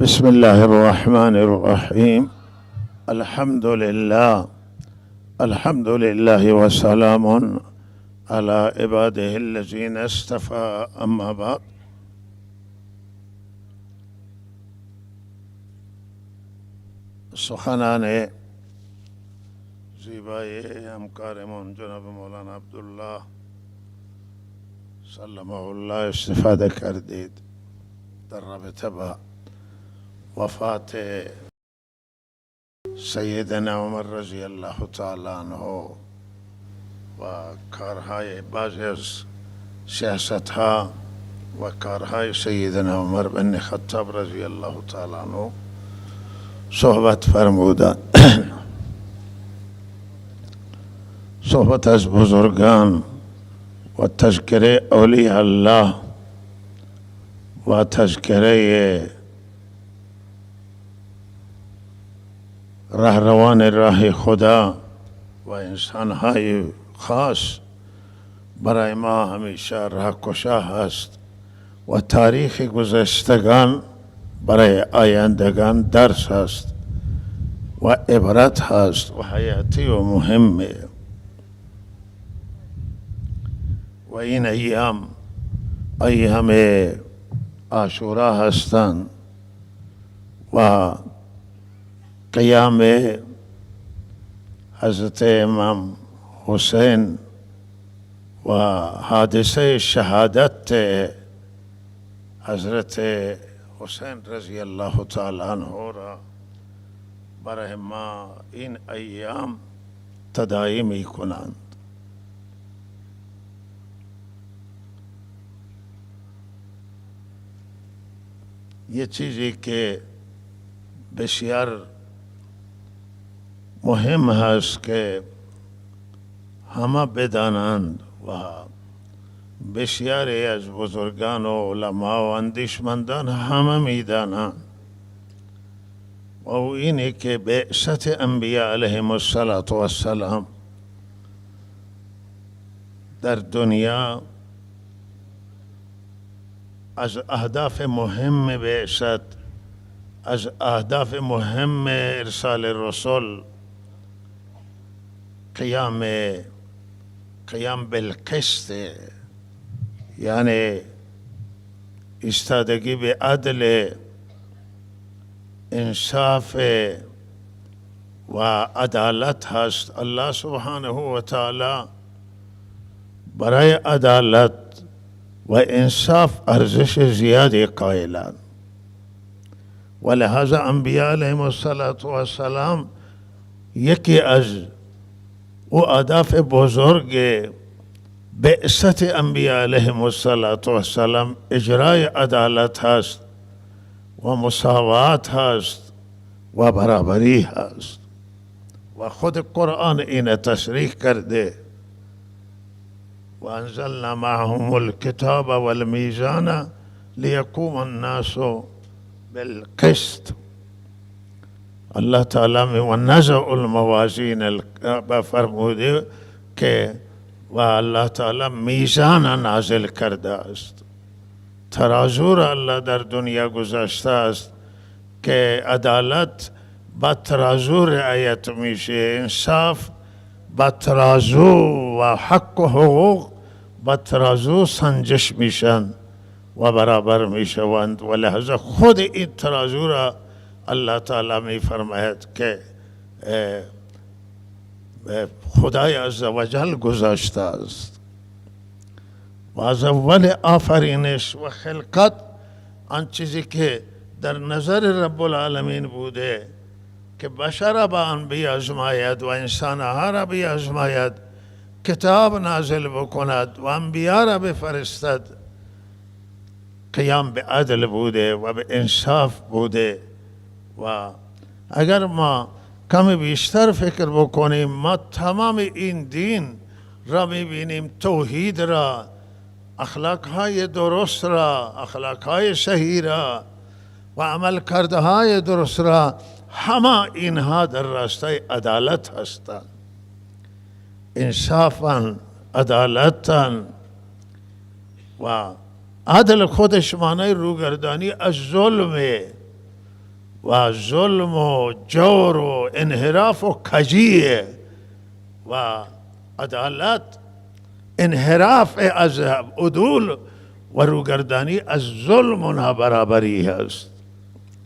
بسم الله الرحمن الرحيم. الحمد لله وسلام على عباده الذين اصطفى. اما بعد، سخنان زیبای همکارمون جناب مولانا عبدالله سلمه الله استفاده کردید در رابطه با وفات سیدنا عمر رضی الله تعالی عنه و کارهای بعضی از سیاستها و کارهای سیدنا عمر بن خطاب رضی الله تعالی عنه صحبت فرمودند. صحبت از بزرگان و تذکره اولیاء الله و تذکره رهروان راه خدا و انسانهای خاص برای ما همیشه راهگشا هست و تاریخ گذشتگان برای آیندگان درس هست و عبرت هست و حیاتی و مهمه. و این ایام عاشورا هستند و قیام حضرت امام حسین و حادثه شهادت حضرت حسین رضی الله تعالی عنه را برای ما این ایام تداعی می کنند. یه چیزی که بسیار مهم هست که همه بدانند و بسیاری از بزرگان و علما و اندیشمندان همه میدانند و اینه که بعثت انبیاء علیهم السلام در دنیا از اهداف مهم بعثت، از اهداف مهم ارسال رسول قیام بالقسط، یعنی ایستادگی به عدل، انصاف و عدالت هست. الله سبحانه و تعالی برای عدالت و انصاف ارزش زیادی قائلند و لہذا انبیاء علیهم السلام یکی از او اهداف بزرگ بعثت انبیاء علیهم السلام اجرای عدالت هست و مساوات هست و برابری هست و خود قرآن این تصریح کرده و انزلنا معهم الكتاب والمیزان لیقوم الناس بالقسط. الله تعالی می و نزع الموازین فرموده که و الله تعالی میزان نازل کرده است. ترازو را الله در دنیا گذاشته است که عدالت با ترازو رعایت میشه، انصاف با ترازو و حق و حقوق با ترازو سنجش میشن و برابر میشوند و لحظه خود این ترازو را الله تعالی می فرماید که خدای عزوجل گذاشته است و از اول آفرینش و خلقت آن چیزی که در نظر رب العالمین بوده که بشر را با آن بیازماید و انسانها را بیازماید، کتاب نازل بکند و انبیا را بفرستد، قیام به عدل بوده و به انصاف بوده. و اگر ما کمی بیشتر فکر بکنیم، ما تمام این دین را میبینیم، توحید را، اخلاقهای درست را، اخلاقهای صحیح را و عمل کرده های درست را، همه اینها در راستای عدالت هستند، انصافاً، عدالتاً. و عدل خودش معنی روگردانی از ظلمه و ظلم و جور و انحراف و کجی و عدالت انحراف از عدول و روگردانی از ظلم و نابرابری است.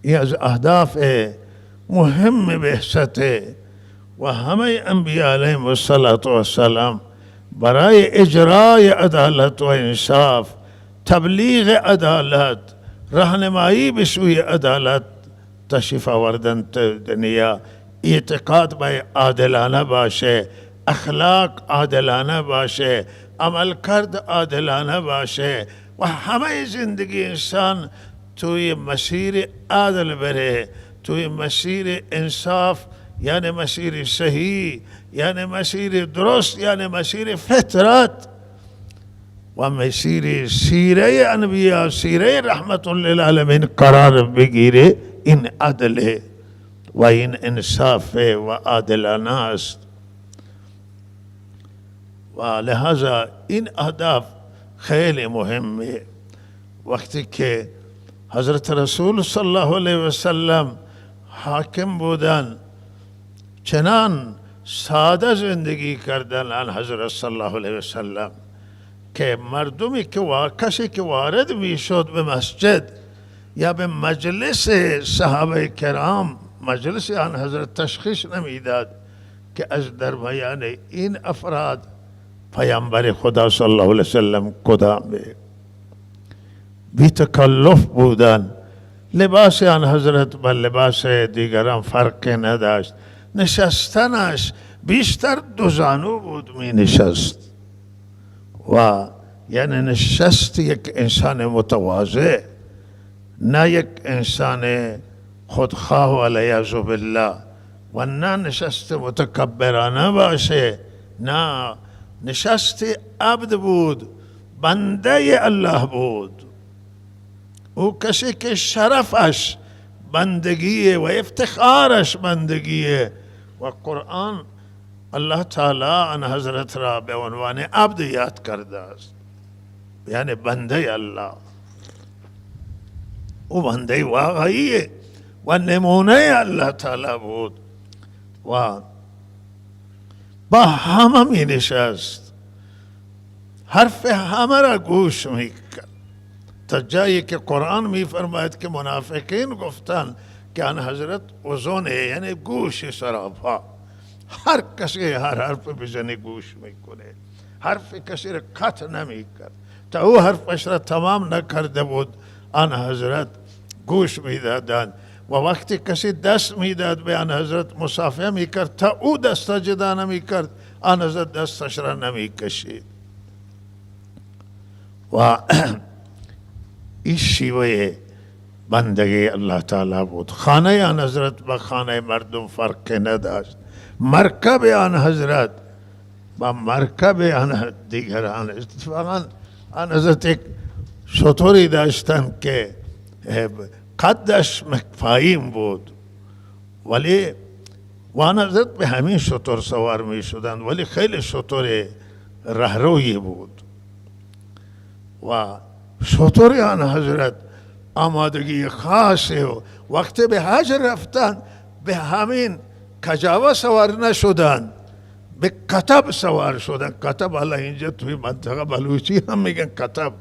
این از اهداف مهم بعثت و همه انبیاء علیهم السلام برای اجرای عدالت و انصاف، تبلیغ عدالت، راهنمایی به سوی عدالت تشریف آوردن دنیا. اعتقاد به عادلانه باشه، اخلاق عادلانه باشه، عمل کرد عادلانه باشه و همه زندگی انسان توی مسیر عادل بره، توی مسیر انصاف، یعنی مسیر صحیح، یعنی مسیر درست، یعنی مسیر فطرت و مسیر سیره انبیاء، سیره رحمت للعالمین قرار بگیره. این عدل و این انصاف و عادلانه است و لہذا این اهداف خیلی مهمه. وقتی که حضرت رسول صلی الله علیه وسلم حاکم بودن، چنان ساده زندگی کردن آن حضرت صلی الله علیه وسلم که مردمی که کسی که وارد میشد به مسجد یا به مجلس صحابه کرام، مجلس آن حضرت تشخیص نمیداد که از درمیان این افراد پیامبر خدا صلی الله علیه وسلم کدامه. بی تکلف بودن، لباس آن حضرت با لباس دیگران فرق نداشت، نشستنش بیشتر دو زانو بود می نشست و یعنی نشست یک انسان متواضع، نه یک انسان خودخواه و علیاذ بالله، و نه نشست متکبرانه باشه، نه نشست عبد بود، بنده الله بود. او کسی که شرفش بندگیه و افتخارش بندگیه و قرآن الله تعالی آن حضرت را به عنوان عبد یاد کرده است، یعنی بنده الله. او بنده واقعیه و نمونه الله تعالی بود و با همه می نشست، حرف همه را گوش می کرد، تا جایی که قرآن می فرماید که منافقین گفتن که آن حضرت اذنه، یعنی گوش سراپا، هر کسی هر حرف بزنه گوش میکنه، حرف کسی را قطع نمی کرد. تا او حرفش را تمام نکرده بود آن حضرت گوش میدادند و وقتی کسی دست میداد به آن حضرت مصافحه میکرد، تا او دست جدا نمیکرد آن حضرت دستش را نمیکشید. و این شیوه بندگی الله تعالی بود. خانه آن حضرت با خانه مردم فرق نداشت، مرکب آن حضرت با مرکب آن دیگران. اتفاقا آن حضرت یک شطوری داشتن که قدش پایین بود، ولی وان حضرت به همین شطور سوار می شدند، ولی خیلی شطور رهروی بود و شطور آن حضرت آمادگی خاصه و وقتی به حج رفتن به همین کجاوه سوار نشدن، به کتب سوار شدن. کتب حالا اینجا توی منطقه بلوچی هم میگن کتب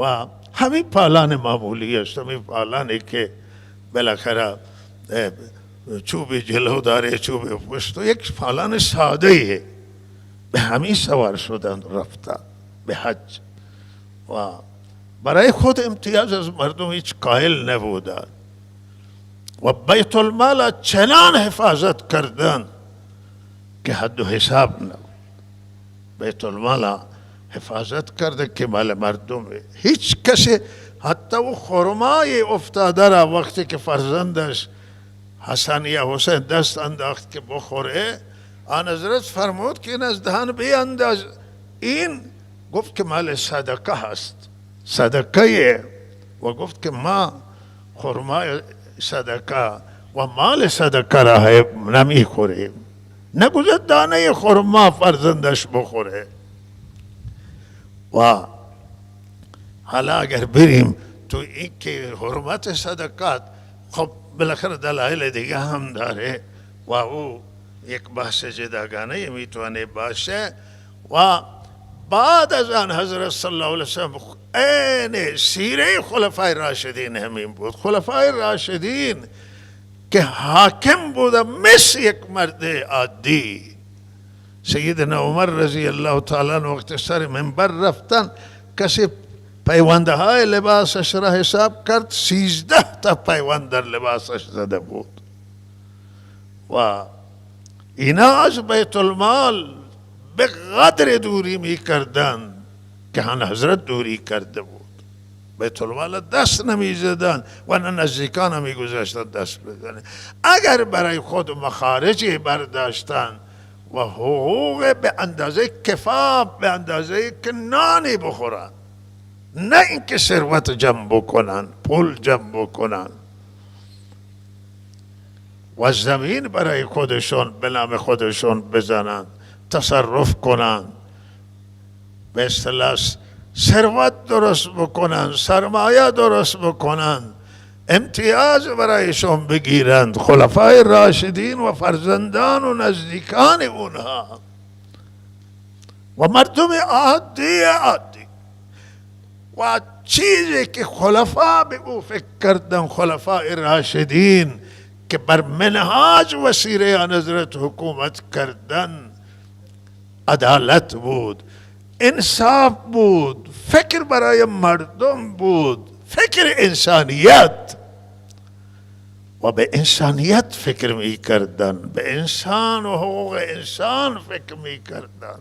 و همین پالان معمولی است، همین پالانی که بالاخره چوب جلو داره، چوب پشت، یک پالان ساده، به همین سوار شدن رفتن به حج و برای خود امتیاز از مردم هیچ قائل نبودن و بیت المال چنان حفاظت کردن که حد و حساب نبود. بیت المال حفاظت کرده که مال مردم، هیچ کسی حتی و خرمای افتاده را وقتی که فرزندش حسن یا حسین دست انداخت که بخوره، آن حضرت فرمود که این از دهن بیانداز. این گفت که مال صدقه هست، صدقه، و گفت که ما خرمای صدقه و مال صدقه را نمی خوریم، نگذاشت دانه خرما فرزندش بخوره. و حالا اگر بریم تو این که حرمت صدقات، خب بالاخره دلایل دیگه هم داره و او یک بحث جداگانه میتونه باشه. و بعد از آن حضرت صلی الله علیه وسلم عین سیره خلفای راشدین همین بود. خلفای راشدین که حاکم بودن مثل یک مرد عادی. سیدنا عمر رضی الله تعالی عنه وقت سر منبر رفتن، کسی پیونده های لباسش را حساب کرد، 13 تا پیوند در لباسش زده بود. و اینا از بیت المال به قدر دوری می کردن که آن حضرت دوری کرده بود. بیت المال دست نمی زدن و نه نزدیکان می گذاشتن دست بزنن. اگر برای خود مخارجی برداشتن و حقوق به اندازه کفاف، به اندازه که نانی بخورن، نه اینکه ثروت جمع بکنن، پول جمع بکنن، و زمین برای خودشون به نام خودشون بزنن، تصرف کنن، به اصطلاح ثروت درست بکنن، سرمایه درست بکنن، امتیاز برایشون بگیرند. خلفای راشدین و فرزندان و نزدیکان اونها و مردم عادی و چیزی که خلفا به او فکر کردن، خلفای راشدین که بر منهاج و سیره آن حضرت حکومت کردن، عدالت بود، انصاف بود، فکر برای مردم بود، فکر انسانیت، و به انسانیت فکر می کردن، به انسان و حقوق انسان فکر می کردن.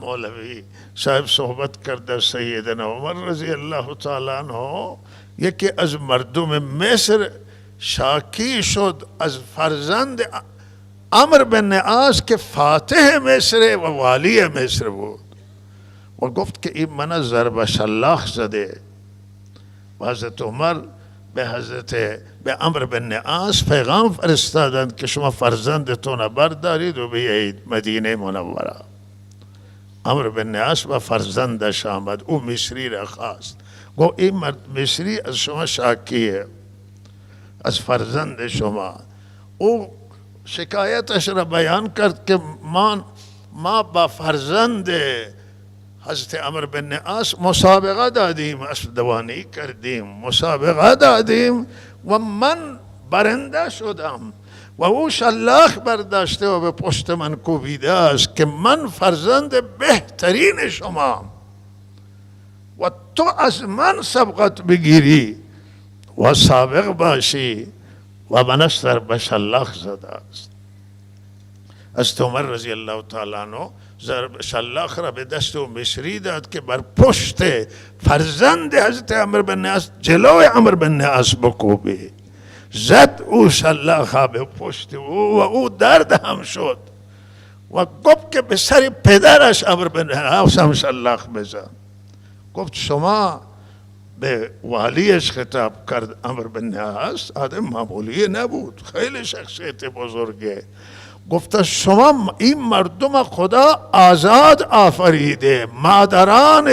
مولوی صاحب صحبت کرده سیدنا عمر رضی الله تعالی عنه، یکی از مردم مصر شاکی شد از فرزند عمرو بن عاص که فاتح مصر و والی مصر بود و گفت که این من ضرب شلاق زده. و حضرت عمر به عمرو بن عاص پیغام فرستادند که شما فرزندتون بردارید و بیایید مدینه منوره. عمرو بن عاص و فرزندش آمد، او مصری را خواست، گفت این مرد مصری از شما شاکیه، از فرزند شما. او شکایتش را بیان کرد که ما با فرزند حضرت عمرو بن عاص مسابقه دادیم، اسبدوانی کردیم، مسابقه دادیم و من برنده شدم و او شلاق برداشته و به پشت من کوبیده است که من فرزند بهترین شما و تو از من سبقت بگیری و سابق باشی و منش در به شلاق زده است. از عمر رضی الله تعالی عنه شلاق را به دست او مصری داد که بر پشت فرزند حضرت عمرو بن عاص جلوی عمرو بن عاص بکوبه. زد او شلاق به پشت او و او درد هم شد و گفت که به سر پدرش عمرو بن عاص هم شلاق بزن. گفت شما به والیش خطاب کرد. عمرو بن عاص آدم معمولی نبود، خیلی شخصیت بزرگه. گفت شما این مردم خدا آزاد آفریده، مادران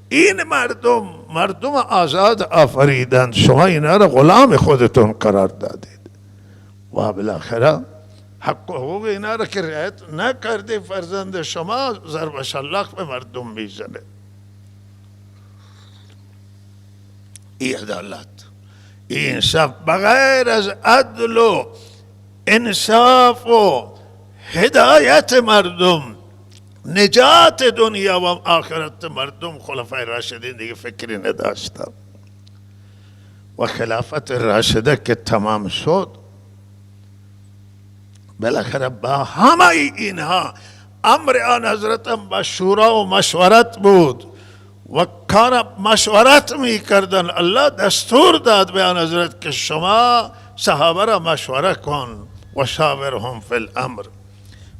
این مردم آزاد آفریدند، شما اینا را غلام خودتون قرار دادید و بالاخره حق و حقوق اینا را که رعایت نکردی، فرزند شما ضرب شلاق به مردم میزنه. این عدالت، این انصاف، بغیر از عدل و انصاف و هدایت مردم، نجات دنیا و آخرت مردم، خلفای راشدین دیگه فکری نداشتن. و خلافت راشده که تمام شد، بالاخره با همه اینها امر آن حضرت هم با شورا و مشورت بود و کار مشورت می کردن. الله دستور داد به آن حضرت که شما صحابه را مشوره کن و شاورهم فی الامر.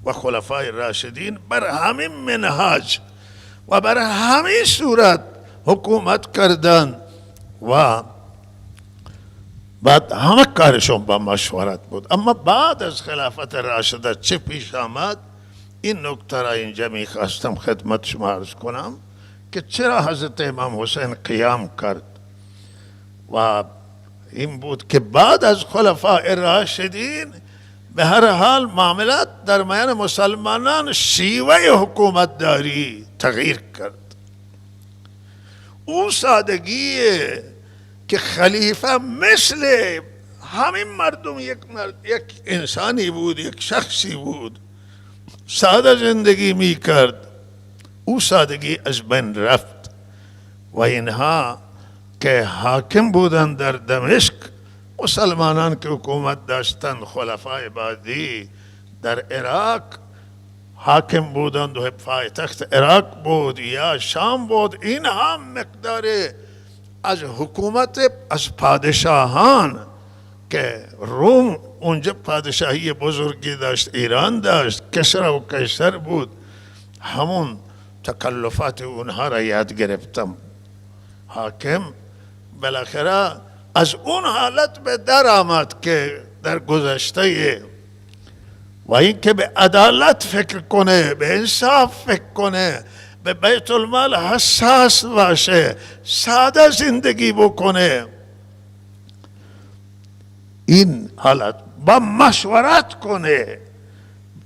و خلفای راشدین بر همین منهاج و بر همین صورت حکومت کردن و بعد همه کارشون با مشورت بود. اما بعد از خلافت راشده چه پیش آمد، این نکته را اینجا می خواستم خدمت شما عرض کنم که چرا حضرت امام حسین قیام کرد و این بود که بعد از خلفاء راشدین به هر حال معاملات در میان مسلمانان شیوه حکومت داری تغییر کرد. او سادگی که خلیفه مثل همین مردم یک انسانی بود، یک شخصی بود، ساده زندگی می کرد. او سادگی از بین رفت و اینها که حاکم بودن در دمشق، مسلمانان که حکومت داشتند، خلفای بعدی در عراق حاکم بودند و پایتخت عراق بود یا شام بود، این هم مقدار از حکومت از پادشاهان که روم اونجا پادشاهی بزرگی داشت، ایران داشت، کسرا و قیصر بود، همون تکلفات اونها را یاد گرفتم. حاکم بالاخره از اون حالت به در آمد که در گذشته و این که به عدالت فکر کنه، به انصاف فکر کنه، به بیت المال حساس باشه، ساده زندگی بکنه. این حالت با مشورت کنه،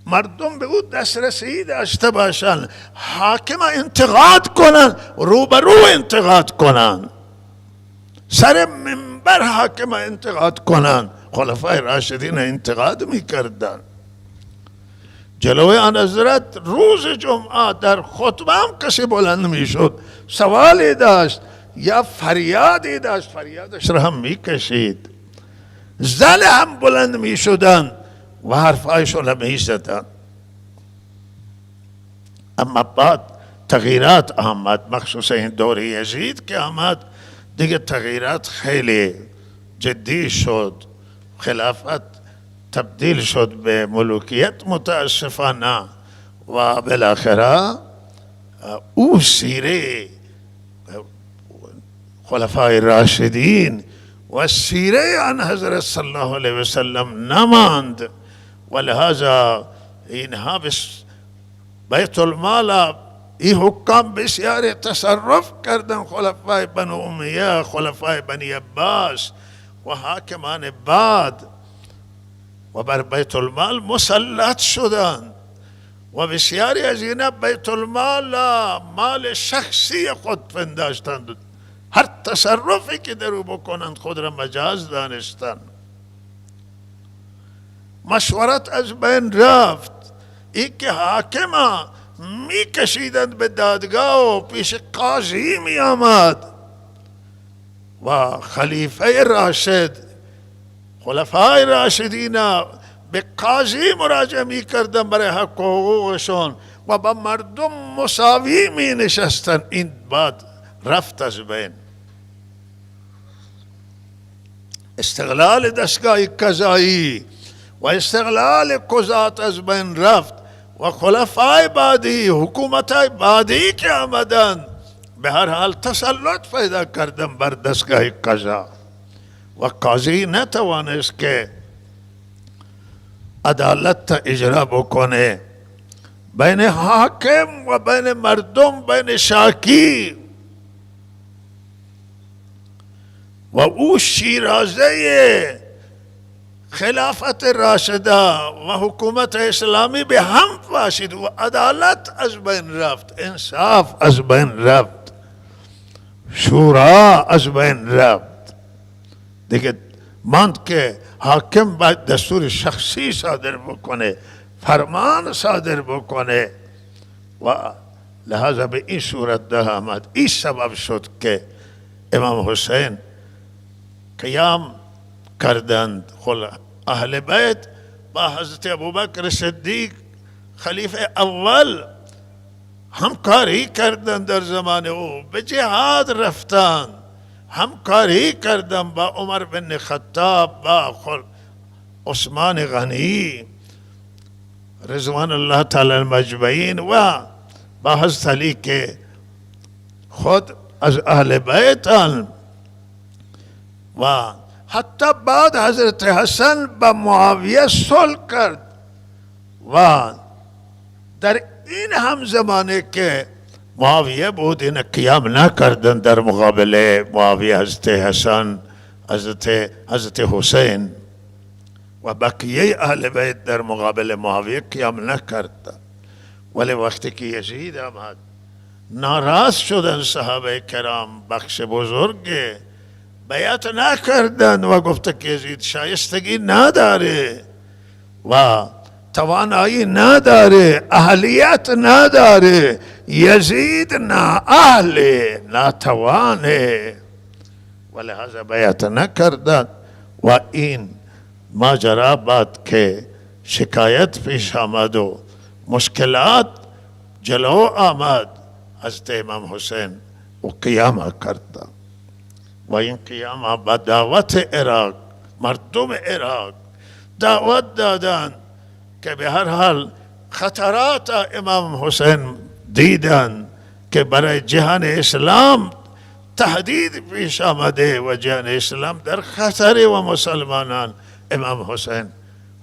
مردم به او دسترسی داشته باشن، حاکم انتقاد کنن، روبرو انتقاد کنن، سر منبر حاکم انتقاد کنن. خلفای راشدین انتقاد میکردن. جلوی آن حضرت روز جمعه در خطبه هم کسی بلند میشد، سوالی داشت یا فریادی داشت، فریادش را هم میکشید، زل هم بلند میشدن و حرفایشون را میزدن. اما بعد تغییرات آمد، مخصوصا این دور یزید که آمد دیگه تغییرات خیلی جدی شد، خلافت تبدیل شد به ملوکیت متاسفانه و بالاخره او سیره خلفای راشدین و سیره آن حضرت صلی الله علیه وسلم نماند و لحاظا اینها بیت المال این حکام بسیار تصرف کردن، خلفای بنو امیه، خلفای بنی عباس و حاکمان بعد، و بر بیت المال مسلط شدند و بسیاری از اینا بیت المال مال شخصی خود پنداشتند، هر تصرفی که در او بکنند خود را مجاز دانستند. مشورت از بین رفت. این که حاکم می کشیدند به دادگاه و پیش قاضی می آمد و خلیفه راشد، خلفای راشدین به قاضی مراجعه می کردن برای حق و حقوقشون و با مردم مساوی می نشستن. این بعد رفت از بین. استقلال دستگاه قضایی و استقلال قضات از بین رفت و خلفای بعدی، حکومتای بعدی که آمدن به هر حال تسلط پیدا کردن بر دستگاه قضا و قاضی نتوانست که عدالت اجرا بکنه بین حاکم و بین مردم، بین شاکی. و او شیرازه خلافت راشده و حکومت اسلامی به هم پاشید و عدالت از بین رفت، انصاف از بین رفت، شورا از بین رفت. دیگه ماند که حاکم باید دستور شخصی صادر بکنه، فرمان صادر بکنه و لحاظا به این صورت ده آمد. این سبب شد که امام حسین قیام کردند اهل بیت با حضرت ابوبکر صدیق خلیفه اول همکاری کردند، در زمان او به جهاد رفتند، همکاری کردند با عمر بن خطاب، با عثمان غنی رضوان الله تعالی المجمعین و با حضرت علی که خود از اهل بیتان و حتی بعد حضرت حسن با معاویه صلح کرد و در این هم زمانه که معاویه بود این قیام نکردن در مقابل معاویه حضرت حسن حضرت حسین و بقیه اهل بیت در مقابل معاویه قیام نکرد. ولی وقتی که یزید آمد ناراض شدن صحابه کرام، بخش بزرگ بیعت نکردن و گفت که یزید شایستگی نداره و توانایی نداره، اهلیت نداره، یزید نه اهله نه توانه، ولهذا بیعت نکردن. و این ماجرا بعد که شکایت پیش آمد و مشکلات جلو آمد، حضرت امام حسین و قیام کردن و این قیام با دعوت عراق، مردم عراق دعوت دادن که به هر حال خطرات امام حسین دیدن که برای جهان اسلام تهدید پیش آمده و جهان اسلام در خطر و مسلمانان. امام حسین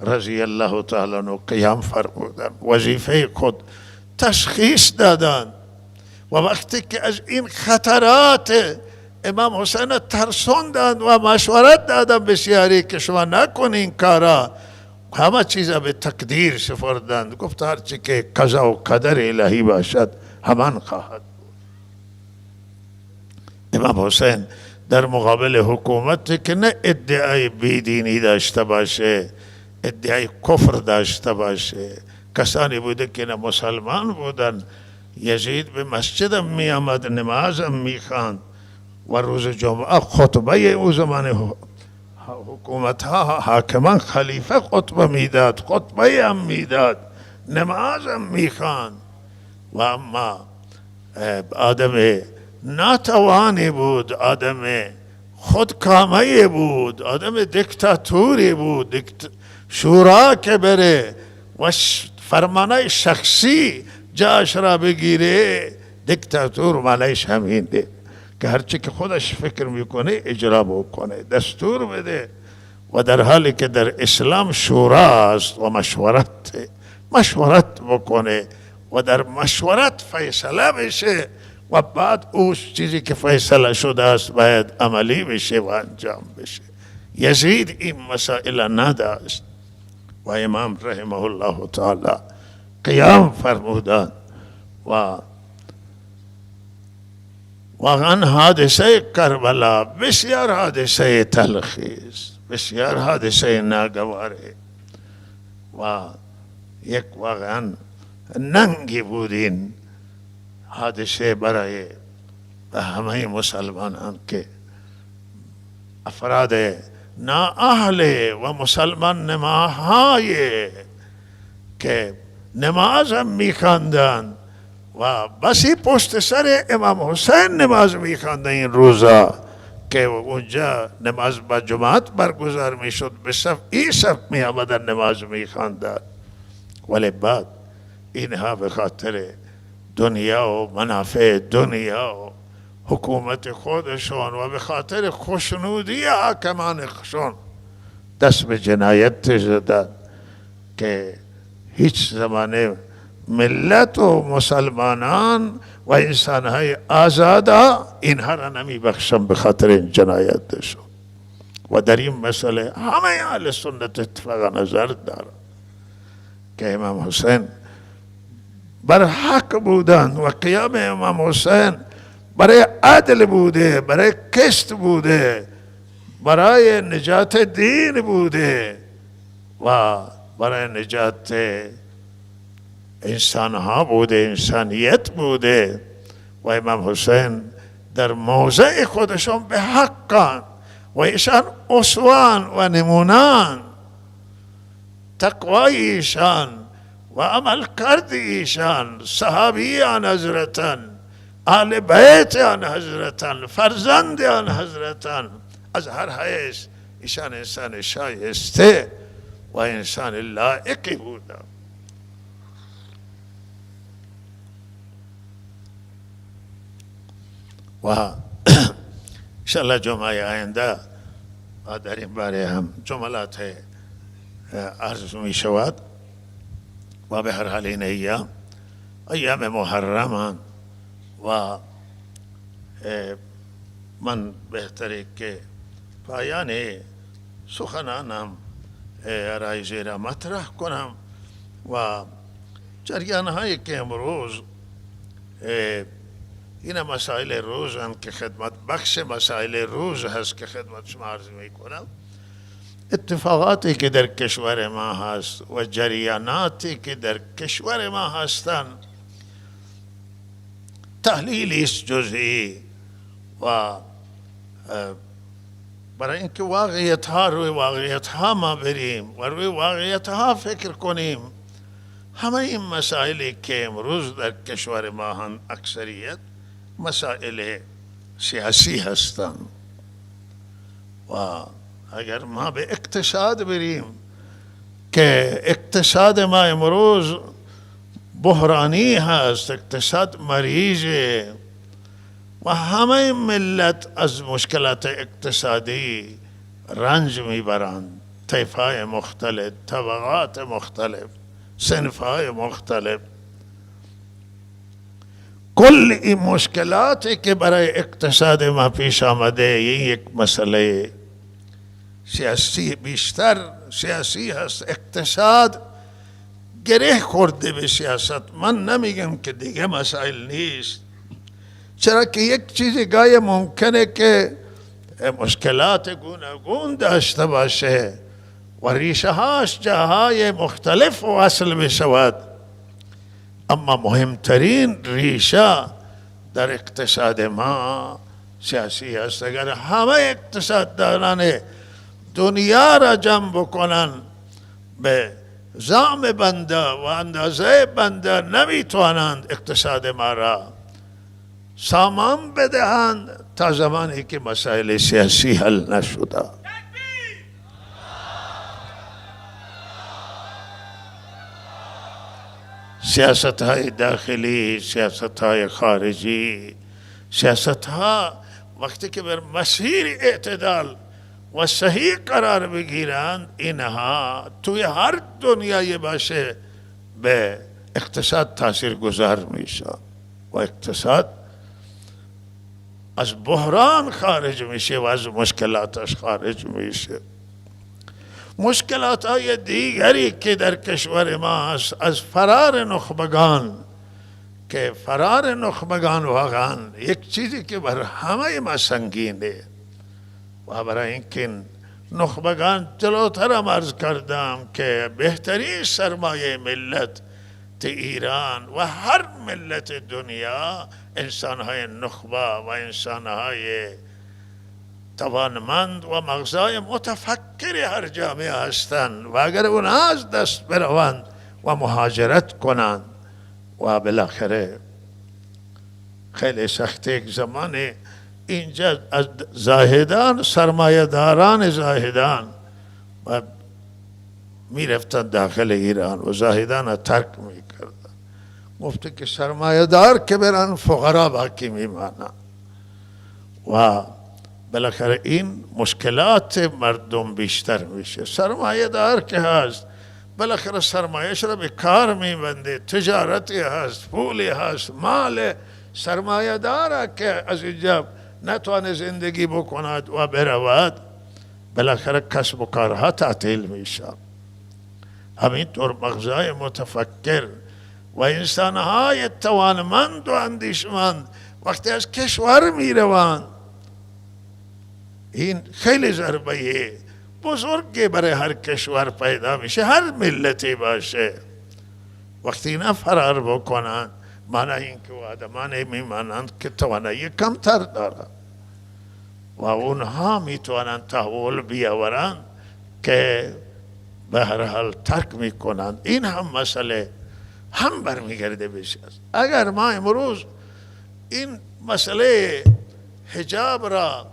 رضی الله تعالی عنه قیام فرمودن، وظیفه خود تشخیص دادن و وقتی که از این خطرات امام حسین ترسوندن و مشورت دادن بسیاری که شما نکنین کارا، همه چیزا به تقدیر سپردند، گفت هرچی که قضا و قدر الهی باشد همان خواهد بود. امام حسین در مقابل حکومت که نه ادعای بیدینی داشته باشه، ادعای کفر داشته باشه، کسانی بوده که نه مسلمان بودن. یزید به مسجد می آمد، نماز می خواند و روز جمعه خطبه او زمان حکومت ها حاکمان خلیفه خطبه میداد، خطبه هم میداد، نماز هم میخواند. و اما آدم ناتوانی بود، آدم خودکامه بود، آدم دیکتاتوری بود. شورا که بره و فرمانه شخصی جاش را بگیره، دیکتاتور معنیش همینه که هرچی که خودش فکر میکنه اجرا بکنه، دستور بده. و در حالی که در اسلام شورا است و مشورت بکنه و در مشورت فیصله بشه و بعد او چیزی که فیصله شده است باید عملی بشه و انجام بشه. یزید این مسائل نداشت و امام رحمه الله تعالی قیام فرمودند و واقعا حادثه کربلا بسیار حادثه تلخی است، بسیار حادثه ناگواره و یک واقعا ننگی بود این حادثه برای همه مسلمانان که افراد نااهل و مسلمان نماهای که نماز هم میخواندند و بسی پشت سر امام حسین نماز میخواندن این روزا که اونجا نماز با جماعت برگزار میشد، به صف می آمدن نماز میخواندن. ولی بعد اینها به خاطر دنیا و منافع دنیا و حکومت خودشون و به خاطر خوشنودی حاکمانشون دست به جنایت زدن که هیچ زمانه ملت و مسلمانان و انسانهای آزادا اینها را نمی بخشن به خاطر این جنایتشون. و در این مسئله همه اهل سنت اتفاق نظر دارن که امام حسین بر حق بودن و قیام امام حسین برای عدل بوده، برای قسط بوده، برای نجات دین بوده و برای نجات انسان ها بوده، انسانیت بوده. و امام حسین در موضع خودشون به حقان و ایشان اسوان و نمونان، تقوای ایشان و عمل کرد ایشان، صحابیان حضرتن، اهل بیت آن حضرتن، فرزند آن حضرتن، از هر حیث ایشان انسان شایسته و انسان لائقی بودن. و انشاءالله جمعه آینده و در این باره هم جملات عرض می شود. و به هر حال این ایام محرمان و من بهتره که پایان سخنانم رای زیر مطرح کنم و جریان هایی که امروز این مسائل روز هست که خدمت بخش مسائل روز هست که خدمت شما عرض می کنم. اتفاقاتی که در کشور ما هست و جریاناتی که در کشور ما هستند تحلیلی است جزئی و برای اینکه واقعیت ها روی واقعیت ها ما بریم و روی واقعیت ها فکر کنیم. همه این مسائلی که امروز در کشور ما هم اکثریت مسائل سیاسی هستند و اگر ما به اقتصاد بریم که اقتصاد ما امروز بحرانی هست، اقتصاد مریضه و همه ملت از مشکلات اقتصادی رنج میبرند. طیفهای مختلف، طبقات مختلف، صنفهای مختلف. کل این مشکلاتی که برای اقتصاد ما پیش آمده این یک مسئله سیاسی، بیشتر سیاسی هست. اقتصاد گره خورده به سیاست. من نمیگم که دیگه مسائل نیست، چرا که یک چیزی گاهی ممکنه که مشکلات گوناگون داشته باشه و ریشه هاش جاهای مختلف وصل بشود، اما مهمترین ریشه در اقتصاد ما سیاسی هست. اگر همه اقتصاددانان دنیا را جمع بکنن به زعم بنده و اندازه بنده نمیتوانند اقتصاد ما را سامان بدهند تا زمانی که مسائل سیاسی حل نشده. سیاست های داخلی، سیاست های خارجی، سیاست ها وقتی که بر مسیر اعتدال و صحیح قرار بگیرند اینها توی هر دنیای باشه به اقتصاد تاثیر گذار میشه و اقتصاد از بحران خارج میشه و از مشکلاتش خارج میشه. مشکلات های دیگری که در کشور ما هست از فرار نخبگان، که فرار نخبگان واقعا یک چیزی که بر همه ما سنگینه و برای اینکه نخبگان جلوتر هم عرض کردم که بهترین سرمایه ملت ایران و هر ملت دنیا انسانهای نخبه و انسانهای توانمند و مغزای متفکر هر جامعه هستند و اگر اونها از دست بروند و مهاجرت کنند و بالاخره خیلی سخت یک زمان اینجا از زاهدان، سرمایه داران زاهدان و میرفتن داخل ایران و زاهدان ترک میکردن. گفته که سرمایه دار که برن فقرا باقی میمانن و بالاخره این مشکلات مردم بیشتر میشه. سرمایه دار که هست بالاخره سرمایه‌اش را به کار میبنده، تجارتی هست، پولی هست، مال. سرمایه داره که از اینجا نتوانه زندگی بکند و برود بالاخره کسب و کارها تعطیل میشه. همینطور مغزای متفکر و انسانهای توانمند و اندیشمند وقتی از کشور میروند این خیلی ضربه بزرگی برای هر کشور پیدا میشه، هر ملتی باشه. وقتی اینا فرار بکنند معنی این که آدمانی میمانند که توانایی کمتر دارند و اونها میتوانند تحول بیاورند که به هر حال ترک میکنند. این هم مسئله هم برمیگرده بشه. اگر ما امروز این مسئله حجاب را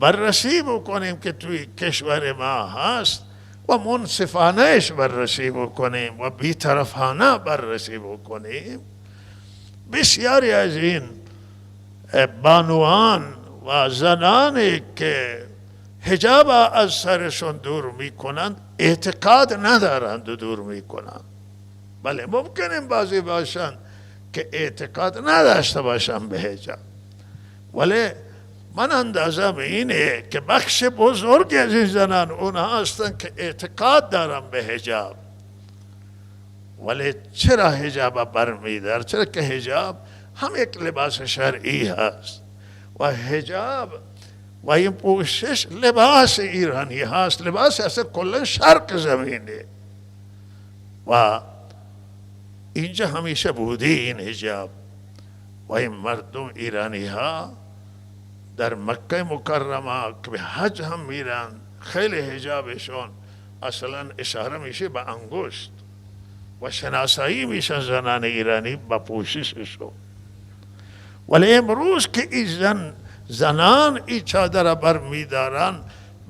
بررسی بکنیم که توی کشور ما هست و منصفانهش بررسی بکنیم و بیطرفانه بررسی بکنیم، بسیاری از این بانوان و زنانی که حجاب از سرشون دور میکنند اعتقاد ندارند و دور میکنند. بله ممکنه بعضی باشند که اعتقاد نداشته باشند به حجاب، ولی من اندازم اینه که بخش بزرگی از این زنان اونها هستن که اعتقاد دارن به حجاب، ولی چرا حجاب برمیدار؟ چرا که حجاب هم یک لباس شرعی هست و حجاب و این پوشش لباس ایرانی هست، لباس اصلا کلا شرق زمینه و اینجا همیشه بوده این حجاب. و این مردم ایرانی ها در مکه مکرمه که به حج هم میرن خیلی حجابشون اصلا اشاره میشه به انگشت و شناسایی میشن زنان ایرانی با پوشششون. ولی امروز که این زنان این چادر بر میدارن،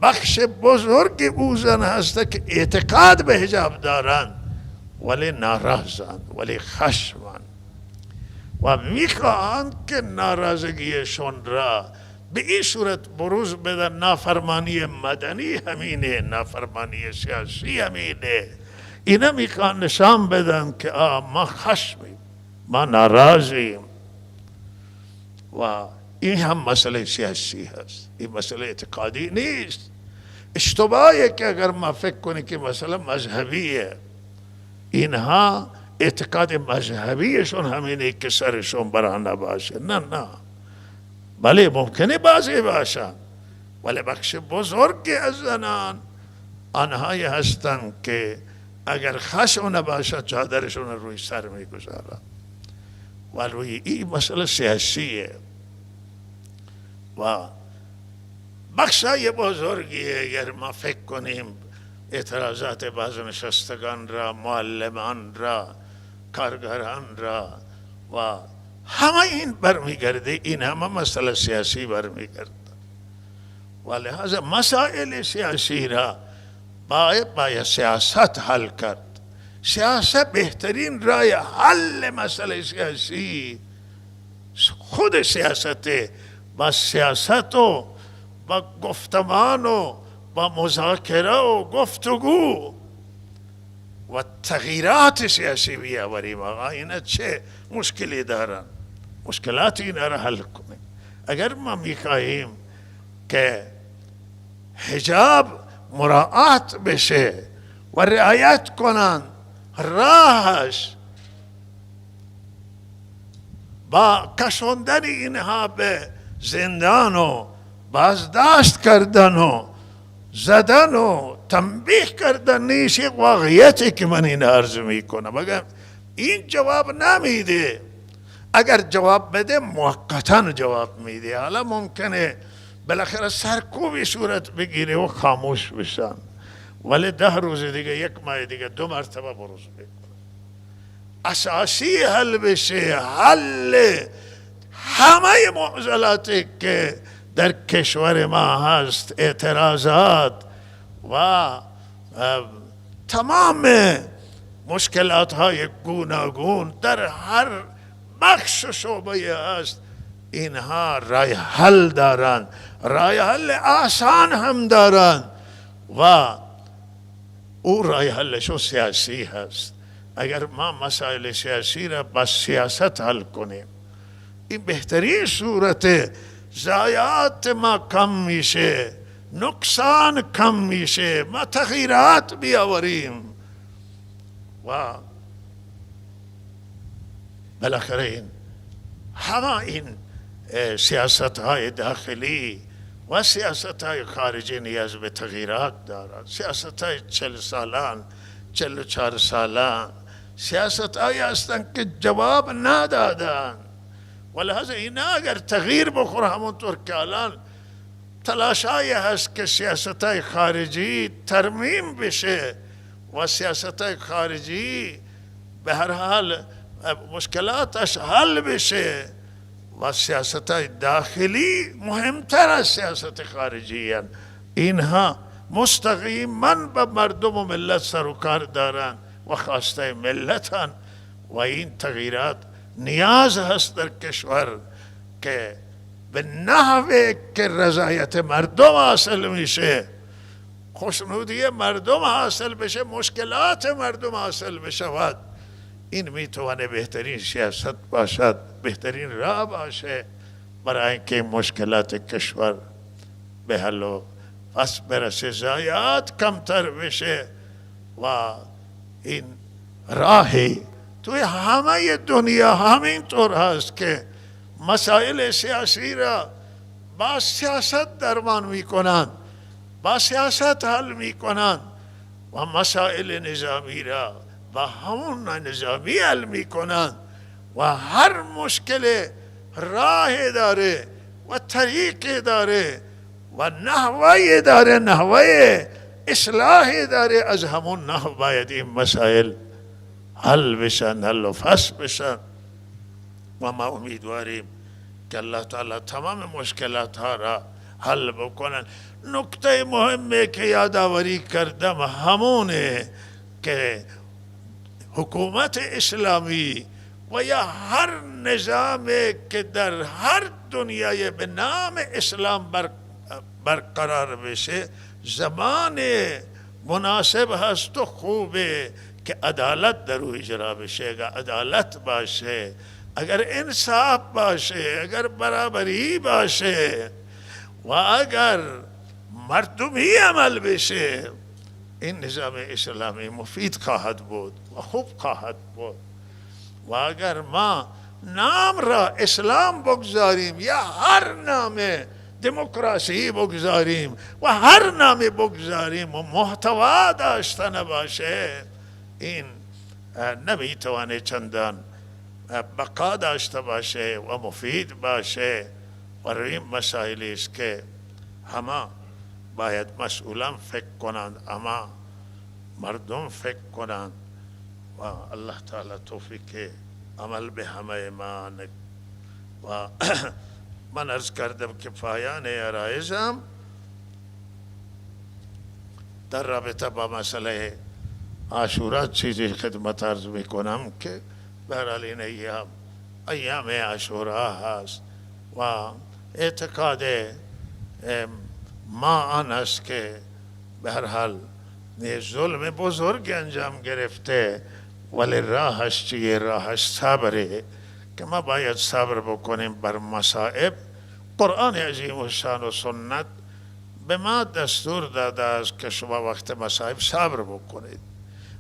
بخش بزرگی او زن هسته که اعتقاد به حجاب دارن ولی ناراضن، ولی خشمن و میخواهند که ناراضگیشون را به این صورت بروز بدن. نافرمانی مدنی همینه، نافرمانی سیاسی همینه. اینا میخوان نشان بدن که ما خشمیم، ما ناراضیم و این هم مسئله سیاسی هست، این مسئله اعتقادی نیست. اشتباهیه که اگر ما فکر کنیم که مسئله مذهبیه، اینها اعتقاد مذهبیشون همینه که سرشون برا نباشه. نه بله ممکنه بعضی باشن، ولی بخش بزرگی از زنان آنهایی هستن که اگر خشم نباشد چادرشون روی سر میگذارن و روی این مسئله سیاسیه و بخشای بزرگیه. اگر ما فکر کنیم اعتراضات بعض نشستگان را، معلمان را، کارگران را و همه این برمیگرده، این همه مسئله سیاسی برمیگرده و لحاظا مسائل سیاسی را باید سیاست حل کرد. سیاست بهترین رای حل مسئله سیاسی خود سیاسته. با سیاست و با گفتمان و با مذاکره و گفتگو و تغییرات سیاسی بیاوریم. آقا اینا چه مشکلی دارن؟ مشکلات اینا را حل کنیم. اگر ما میخواهیم که حجاب مراعات بشه و رعایت کنن، راهش با کشوندن اینها به زندان و بازداشت کردن و زدن و تنبیه کردن نیست. یک واقعیتی که من این عرض میکنم. اگر این جواب نمیده، اگر جواب بده موقتا جواب میده، حالا ممکنه بالاخره سرکوبی صورت بگیره و خاموش بشن، ولی 10 روز دیگه، 1 ماه دیگه 2 مرتبه بروز بکنه. اساسی حل بشه، حل همه معضلاتی که در کشور ما هست، اعتراضات و تمام مشکلات های گوناگون در هر بخش شعبه هست، اینها رای حل دارن، رای حل آسان هم دارن و او رای حلشو سیاسی هست. اگر ما مسائل سیاسی را با سیاست حل کنیم، این بهترین صورت، ضایعات ما کم میشه، نقصان کم میشه، ما تغییرات بیاوریم و بالاخره این همه این سیاست های داخلی و سیاست های خارجی نیاز به تغییرات دارد. سیاست های 40 سالان، 44 سالان سیاست های هستند که جواب ندادن و لحظه اینا اگر تغییر بخوره، همونطور که الان تلاشایی هست که سیاست های خارجی ترمیم بشه و سیاست های خارجی به هر حال مشکلاتش حل بشه و سیاست های داخلی مهمتر از سیاست خارجی هست. اینها مستقیما به مردم و ملت سر و کار دارن و خواسته ملتن و این تغییرات نیاز هست در کشور که به نحوه که رضایت مردم حاصل میشه، خوشنودی مردم حاصل بشه، مشکلات مردم حاصل بشود، این میتونه بهترین سیاست باشد، بهترین راه باشه برای اینکه مشکلات کشور به حل و فصل برسه، ضایعات کمتر بشه و این راهی توی همه دنیا همین طور هست که مسائل سیاسی را با سیاست درمان میکنند، با سیاست حل میکنند و مسائل نظامی را با همون نظامی حل میکنند و هر مشکل راه داره و طریق داره و نحوه داره، نحوه اصلاح داره. از همون نحو باید این مسائل حل بشن، حل و فصل بشن و ما امیدواریم که الله تعالی تمام مشکلات ها را حل بکنن. نکته مهمه که یادآوری کردم همونه که حکومت اسلامی و یا هر نظام که در هر دنیای به نام اسلام برقرار بشه، زمان مناسب هست و خوبه که عدالت در او اجرا بشه. اگر عدالت باشه، اگر انصاف باشه، اگر برابری باشه و اگر مردمی عمل بشه، این نظام اسلامی مفید خواهد بود و خوب خواهد بود. و اگر ما نام را اسلام بگذاریم یا هر نام دموکراسی بگذاریم و هر نام بگذاریم و محتوا داشته نباشه، این نمیتوانه چندان بقا داشته باشه و مفید باشه. و روی این مسائلی است که همه باید مسئولان فکر کنند، اما مردم فکر کنند و الله تعالی توفیق عمل به همه ما. و من عرض کردم که پایان عرایزم در رابطه با مسئله عاشورا چیزی خدمت عرض میکنم که بهرحال این ایام عاشورا هست و اعتقاد ما آن است که بهرحال ظلم بزرگ انجام گرفته، ولی راهش چیه؟ راهش صبره که ما باید صبر بکنیم بر مصائب. قرآن عظیم و شان و سنت به ما دستور داده است که شما وقت مصائب صبر بکنید.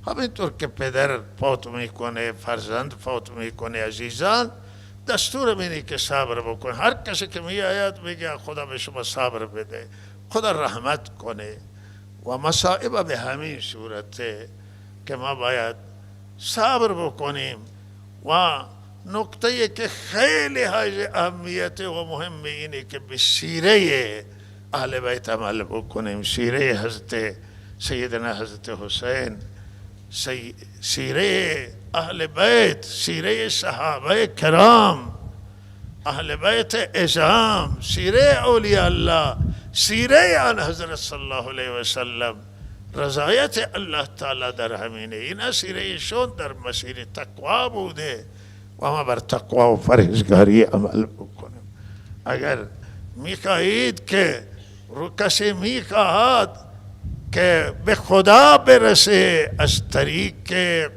همینطور که پدر فوت میکنه، فرزند فوت میکنه، عزیزان دستور اینه که صبر بکنه. هر کسی که می آید میگه خدا به شما صبر بده، خدا رحمت کنه. و مصائب به همین صورته که ما باید صبر بکنیم. و نکته که خیلی های اهمیت و مهم اینه که به سیره اهل بیت عمل بکنیم. سیره حضرت سیدنا حضرت حسین، سیره اهل بیت، سیره صحابه کرام، اهل بیت اعظام، سیره اولیاء الله، سیره آن حضرت صلی الله علیه و سلم. رضایت الله تعالی در همینه. این سیره شون در مسیر تقوا بوده و ما بر تقوا و پرهیزگاری عمل بکنیم. اگر میخواهید که کسی میخواهد که به خدا برسه از طریق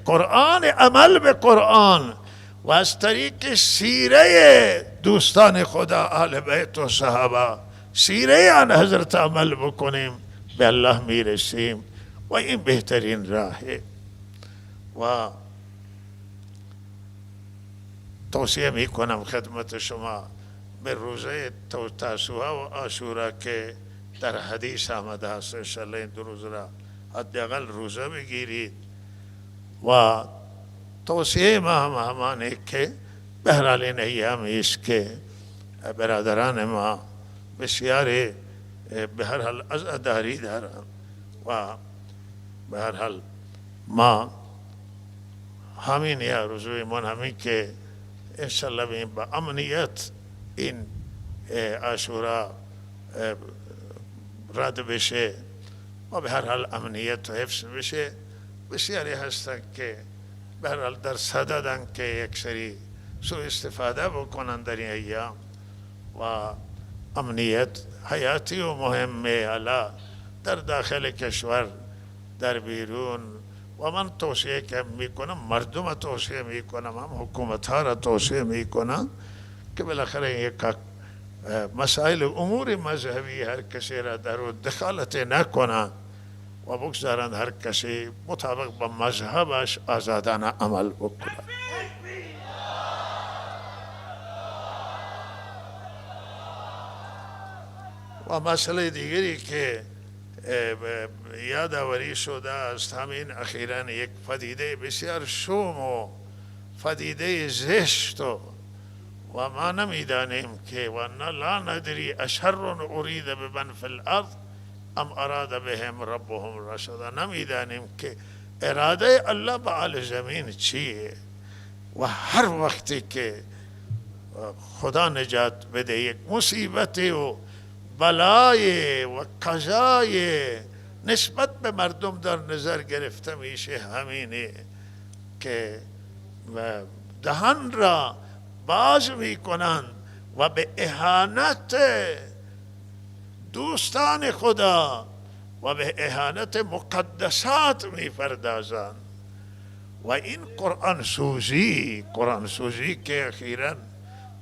قرآن، عمل به قرآن و از طریق سیره دوستان خدا اهل بیت و صحابه، سیره آن حضرت عمل بکنیم، به الله میرسیم و این بهترین راهه. و توصیه میکنم خدمت شما به روزه تاسوعا و عاشورا که در حدیث آمده است، انشاءالله این دو روز را حداقل روزه بگیرید. و توصیه ما هم همانه که بهرحال این ایامی است که برادران ما بسیار به هر حال عزاداری دارند و به هر حال ما همین یا رجوع من همین که انشاءالله با امنیت این عاشورا رد بشه و به هر حال امنیت و حفظ بشه. بسیاری هستند که به هر حال در صددن که یک سری سوء استفاده بکنن در این ایام و امنیت حیاتی و مهمه حالا در داخل کشور، در بیرون. و من توصیه که میکنم، مردم توصیه میکنم، هم حکومت ها را توصیه میکنم که بالاخره یک مسائل امور مذهبی هر کسی را در او دخالت نکنند و بگذارند هر کسی مطابق با مذهبش آزادانه عمل بکند. و مسئله دیگری که یادآوری شده است همین اخیراً یک پدیده بسیار شوم و پدیده زشت و ما نمیدانیم که و لا ندری اشر ارید بمن فی الارض ام اراد بهم ربهم رشدا. نمیدانیم که اراده الله به اهل زمین چیه و هر وقتی که خدا نجات بده یک مصیبت و بلای و قضای نسبت به مردم در نظر گرفته میشه همینه که دهان را باز میکنند و به اهانت دوستان خدا و به اهانت مقدسات میپردازند. و این قرآن سوزی که اخیراً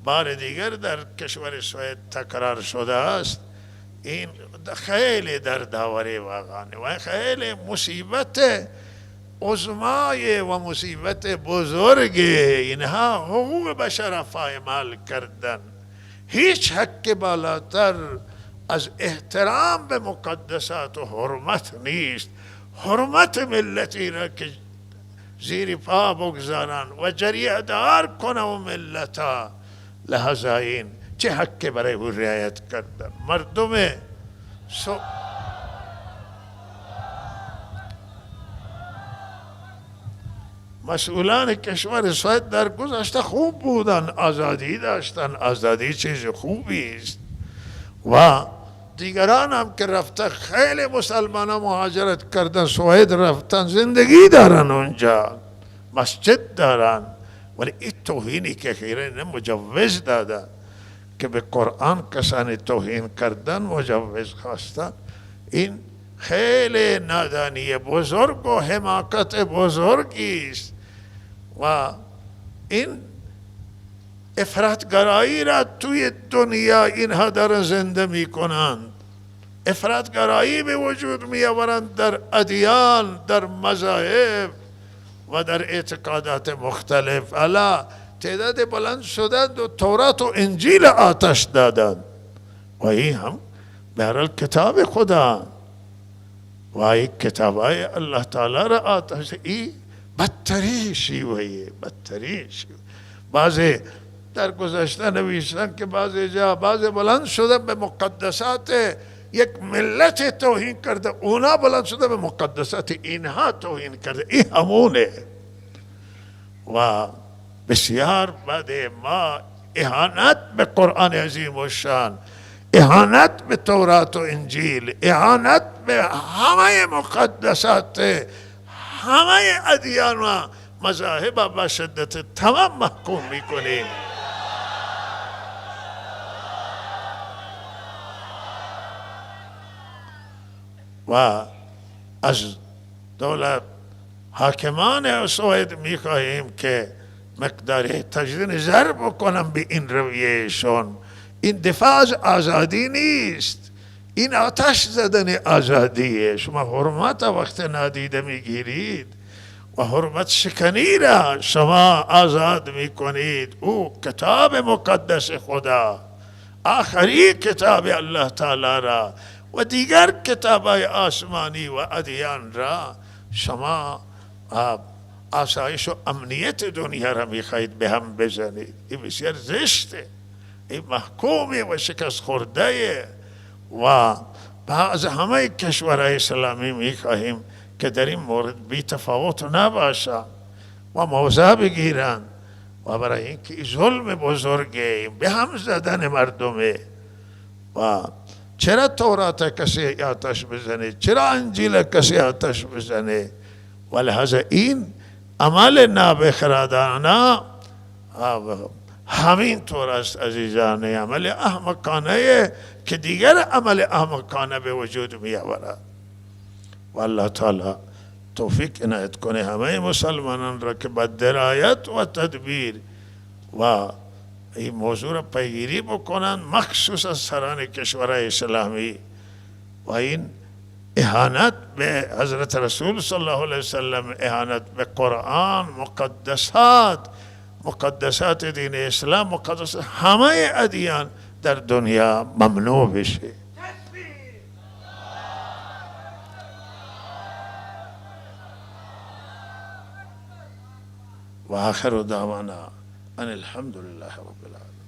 بار دیگر در کشور سوئد تکرار شده است، این خیلی دردآور واقعا و خیلی مصیبت عظمای و مصیبت بزرگ. اینها حقوق بشر پایمال کردن. هیچ حق بالاتر از احترام به مقدسات و حرمت نیست. حرمت ملتی را که زیر پا بگذارن و جریه دار کنن و ملتا، لحظه این چه حق برای او رعایت کردن. مردم مسئولان کشور سوئد در گذشته خوب بودن، آزادی داشتن، آزادی چیز خوبی است. و دیگران هم که رفتن، خیلی مسلمان ها مهاجرت کردن سوئد رفتن، زندگی دارن اونجا، مسجد دارن. ولی این توهینی که خیره مجوز دادن که به قرآن کسانی توهین کردن مجوز خواستن، این خیلی نادانی بزرگ و حماقت بزرگی است. و این افراطگرایی را توی دنیا اینها دارن زنده می کنند. افراطگرایی به وجود می آورند در ادیان، در مذاهب و در اعتقادات مختلف. الا تعداد بلند شدند و تورات و انجیل آتش دادند. و این هم بهرحال کتاب خدا و این کتاب های الله تعالی را آتش. این بدترین شیوه. بعضی در گذشته نوشتن که بعضی جا بعضی بلند شده به مقدسات یک ملت توهین کرده، اونا بلند شده به مقدسات اینها توهین کرده. این همونه. و بسیار بعد ما اهانت به قرآن عظیم و شان، اهانت به تورات و انجیل، اهانت به همه مقدسات همه ادیان و مذاهب با شدت تمام محکوم میکنیم. و از دولت حاکمان سوئد میخواهیم که مقدار تجدید نظر بکنم به این رویهشون. این دفاع از آزادی نیست، این آتش زدن آزادیه. شما حرمت وقت نادیده میگیرید و حرمت شکنی را شما آزاد میکنید. او کتاب مقدس خدا، آخری کتاب الله تعالی را و دیگر کتابای آسمانی و ادیان را شما آسایش و امنیت دنیا را میخواهید به هم بزنید. این بسیار زشته، این محکومه و شکست خورده. و از همه کشورهای اسلامی میخواهیم که در این مورد بی تفاوت نباشند و موضع بگیرند و برای اینکه ظلم بزرگه به هم زدن مردمه. و چرا تورات کسی آتش بزنه، چرا انجیل کسی آتش بزنه؟ و لحاظ این عمل نابخردانه همین طور است عزیزان، عمل احمقانه که دیگر عمل احمقانه به وجود می آورد. و الله تعالی توفیق عنایت کنه همه مسلمانان را که با درایت و تدبیر و این موضوع را پیگیری بکنند، مخصوصا سران کشورهای اسلامی. و این اهانت به حضرت رسول صلی الله علیه وسلم، اهانت به قرآن، مقدسات دین اسلام، مقدسات همه ادیان در دنیا ممنوع بشه. و آخر دعوانا ان الحمد لله رب العالمین.